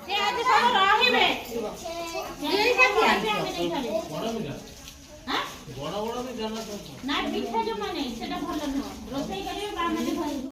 ସେ ଆଜି ସବୁ ରହିବେ ନା ପିଠା ଜମା ନାହିଁ ସେଟା ଭଲ ନୁହଁ ରୋଷେଇ କରିବେ ବାମାନେ